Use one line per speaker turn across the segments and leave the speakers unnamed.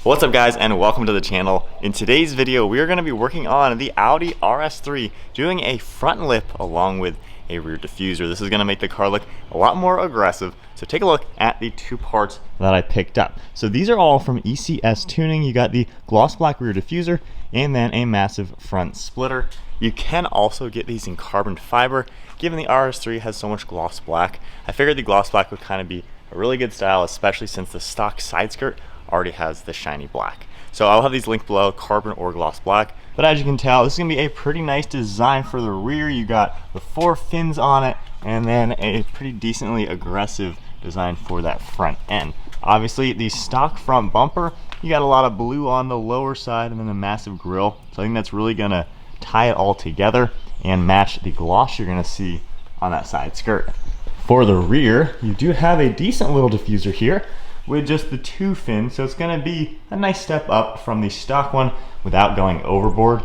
What's up guys, and welcome to the channel. In today's video, we are going to be working on the Audi RS3, doing a front lip along with a rear diffuser. This is going to make the car look a lot more aggressive. So take a look at the two parts that I picked up. So these are all from ECS Tuning. You got the gloss black rear diffuser and then a massive front splitter. You can also get these in carbon fiber. Given the RS3 has so much gloss black, I figured the gloss black would kind of be a really good style, especially since the stock side skirt already has the shiny black. So I'll have these linked below, carbon or gloss black. But as you can tell, this is gonna be a pretty nice design for the rear. You got the 4 fins on it, and then a pretty decently aggressive design for that front end. Obviously, the stock front bumper, you got a lot of blue on the lower side and then a massive grille. So I think that's really gonna tie it all together and match the gloss you're gonna see on that side skirt. For the rear, you do have a decent little diffuser here with just the 2 fins, so it's going to be a nice step up from the stock one without going overboard.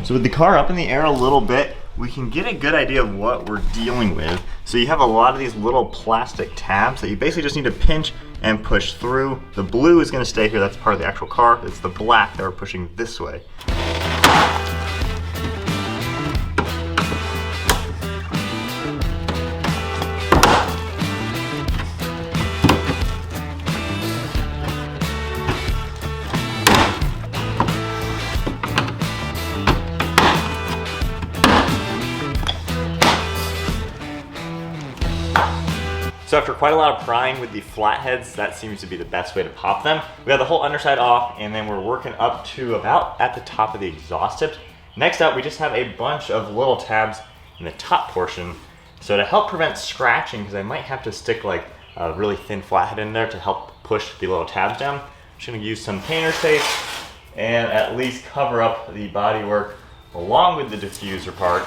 So with the car up in the air a little bit, we can get a good idea of what we're dealing with. So you have a lot of these little plastic tabs that you basically just need to pinch and push through. The blue is going to stay here, that's part of the actual car. It's the black that we're pushing this way. So after quite a lot of prying with the flatheads, that seems to be the best way to pop them. We got the whole underside off, and then we're working up to about at the top of the exhaust tips. Next up, we just have a bunch of little tabs in the top portion. So to help prevent scratching, because I might have to stick like a really thin flathead in there to help push the little tabs down, I'm just gonna use some painter's tape and at least cover up the bodywork along with the diffuser part.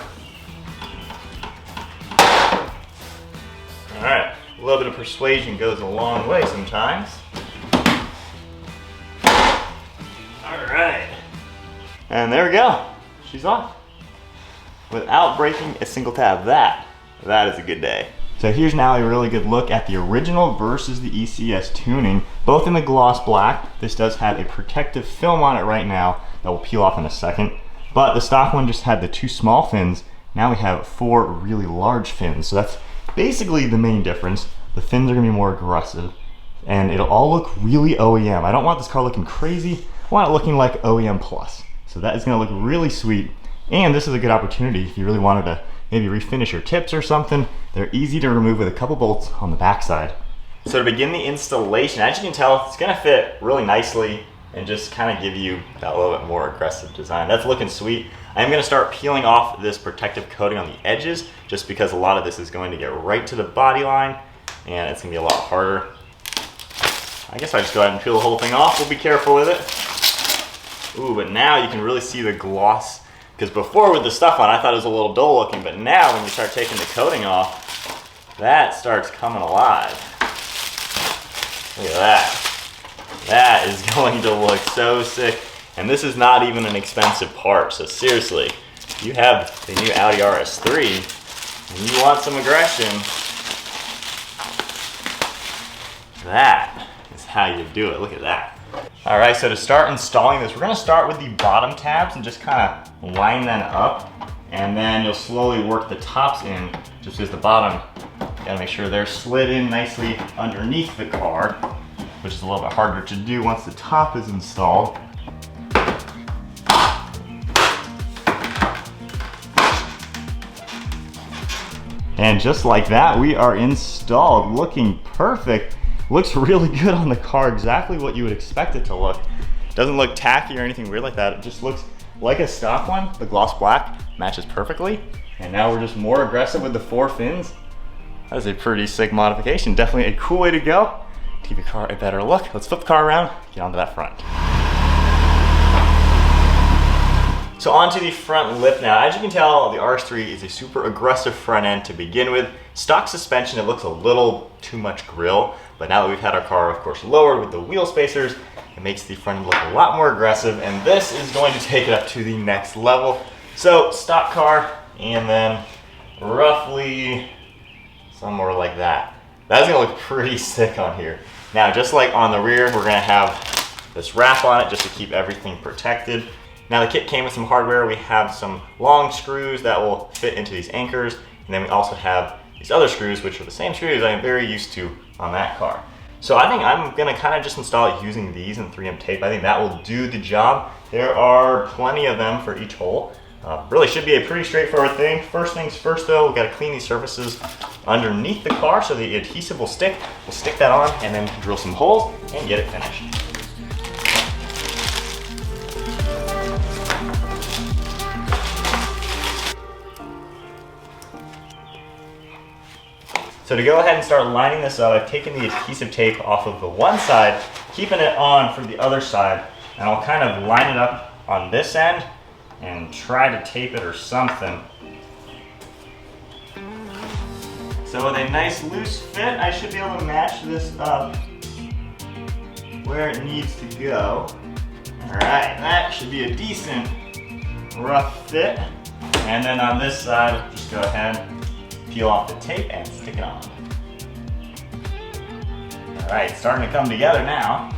All right. A little bit of persuasion goes a long way sometimes. All right. And there we go. She's off. Without breaking a single tab. That is a good day. So here's now a really good look at the original versus the ECS Tuning. Both in the gloss black. This does have a protective film on it right now that will peel off in a second. But the stock one just had the 2 small fins. Now we have 4 really large fins. So that's basically the main difference. The fins are gonna be more aggressive and it'll all look really OEM. I don't want this car looking crazy. I want it looking like OEM plus. So that is gonna look really sweet. And this is a good opportunity if you really wanted to maybe refinish your tips or something. They're easy to remove with a couple bolts on the backside. So to begin the installation, as you can tell, it's gonna fit really nicely and just kind of give you that little bit more aggressive design. That's looking sweet. I'm gonna start peeling off this protective coating on the edges just because a lot of this is going to get right to the body line and it's gonna be a lot harder. I guess I just go ahead and peel the whole thing off. We'll be careful with it. Ooh, but now you can really see the gloss, because before with the stuff on, I thought it was a little dull looking, but now when you start taking the coating off, that starts coming alive. Look at that. That is going to look so sick. And this is not even an expensive part, so seriously, if you have the new Audi RS3 and you want some aggression, that is how you do it. Look at that. All right, so to start installing this, we're gonna start with the bottom tabs and just kind of line them up, and then you'll slowly work the tops in, just as the bottom, gotta make sure they're slid in nicely underneath the car, which is a little bit harder to do once the top is installed. And just like that, we are installed, looking perfect. Looks really good on the car, exactly what you would expect it to look. Doesn't look tacky or anything weird like that. It just looks like a stock one. The gloss black matches perfectly. And now we're just more aggressive with the 4 fins. That is a pretty sick modification. Definitely a cool way to go to give your car a better look. Let's flip the car around, get onto that front. So onto the front lip now. As you can tell, the RS3 is a super aggressive front end to begin with. Stock suspension, it looks a little too much grille, but now that we've had our car, of course, lowered with the wheel spacers, it makes the front end look a lot more aggressive, and this is going to take it up to the next level. So stock car, and then roughly somewhere like that. That's gonna look pretty sick on here. Now, just like on the rear, we're gonna have this wrap on it just to keep everything protected. Now the kit came with some hardware. We have some long screws that will fit into these anchors, and then we also have these other screws, which are the same screws I'm very used to on that car. So I think I'm gonna kind of just install it using these and 3M tape. I think that will do the job. There are plenty of them for each hole. Really should be a pretty straightforward thing. First things first though, we gotta clean these surfaces underneath the car so the adhesive will stick. We'll stick that on and then drill some holes and get it finished. So to go ahead and start lining this up, I've taken the adhesive tape off of the one side, keeping it on for the other side, and I'll kind of line it up on this end and try to tape it or something. So with a nice loose fit, I should be able to match this up where it needs to go. All right, that should be a decent rough fit. And then on this side, just go ahead, peel off the tape and stick it on. All right, it's starting to come together now.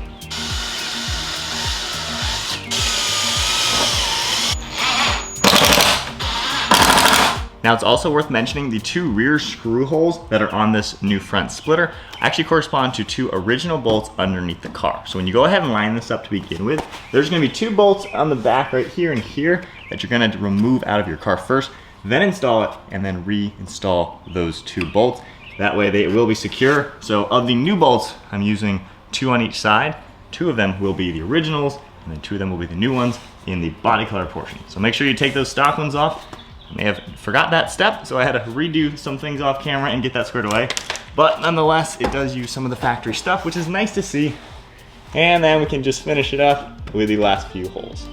Now it's also worth mentioning the two rear screw holes that are on this new front splitter actually correspond to two original bolts underneath the car. So when you go ahead and line this up to begin with, there's gonna be two bolts on the back right here and here that you're gonna remove out of your car first, then install it, and then reinstall those two bolts. That way they will be secure. So of the new bolts, I'm using 2 on each side. 2 of them will be the originals, and then 2 of them will be the new ones in the body color portion. So make sure you take those stock ones off. I may have forgot that step, so I had to redo some things off camera and get that squared away. But nonetheless, it does use some of the factory stuff, which is nice to see. And then we can just finish it up with the last few holes.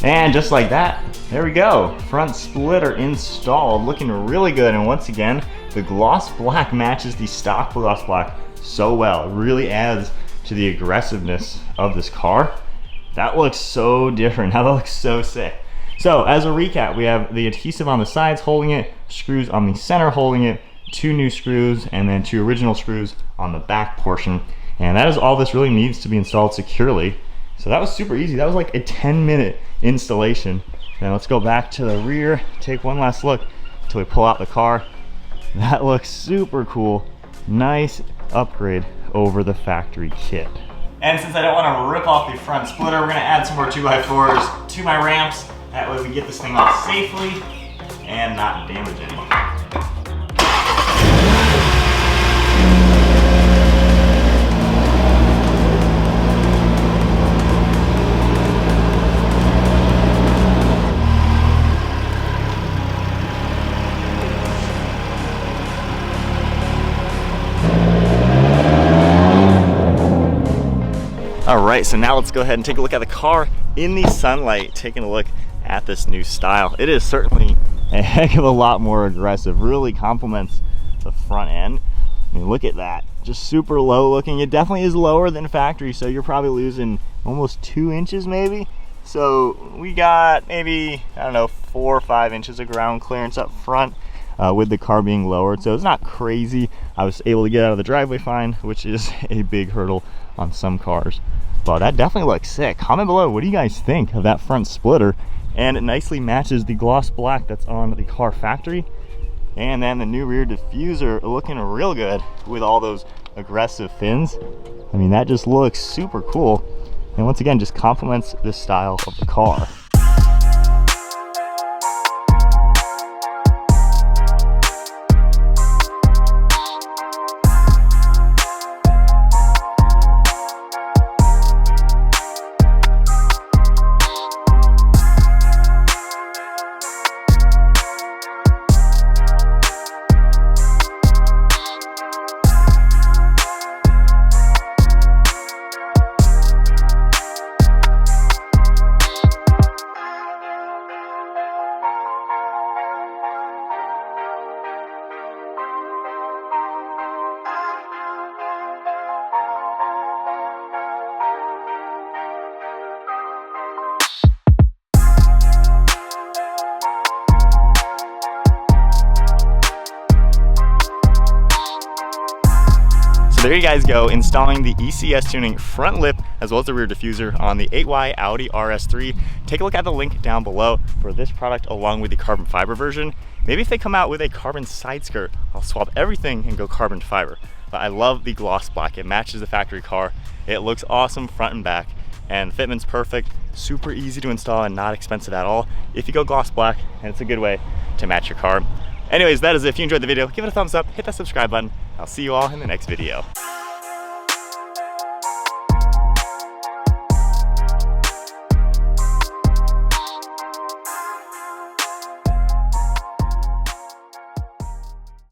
And just like that, there we go. Front splitter installed, looking really good. And once again, the gloss black matches the stock gloss black so well. It really adds to the aggressiveness of this car. That looks so different. That looks so sick. So as a recap, we have the adhesive on the sides holding it, screws on the center holding it, 2 new screws, and then 2 original screws on the back portion. And that is all this really needs to be installed securely. So that was super easy. That was like a 10-minute installation. Now let's go back to the rear, take one last look until we pull out the car. That looks super cool. Nice upgrade over the factory kit. And since I don't want to rip off the front splitter, we're going to add some more 2x4s to my ramps. That way we get this thing off safely and not damage anything. All right, so now let's go ahead and take a look at the car in the sunlight, taking a look at this new style. It is certainly a heck of a lot more aggressive, really complements the front end. I mean, look at that, just super low looking. It definitely is lower than factory, so you're probably losing almost 2 inches maybe. So we got maybe, I don't know, 4 or 5 inches of ground clearance up front with the car being lowered. So it's not crazy. I was able to get out of the driveway fine, which is a big hurdle on some cars. But that definitely looks sick. Comment below, what do you guys think of that front splitter? And it nicely matches the gloss black that's on the car factory. And then the new rear diffuser looking real good with all those aggressive fins. I mean, that just looks super cool. And once again, just complements the style of the car. there you guys go, installing the ECS Tuning front lip as well as the rear diffuser on the 8Y Audi RS3. Take a look at the link down below for this product along with the carbon fiber version. Maybe if they come out with a carbon side skirt, I'll swap everything and go carbon fiber. But I love the gloss black. It matches the factory car. It looks awesome front and back, and the fitment's perfect. Super easy to install and not expensive at all if you go gloss black, and it's a good way to match your car. Anyways, that is it. If you enjoyed the video, give it a thumbs up, hit that subscribe button. I'll see you all in the next video.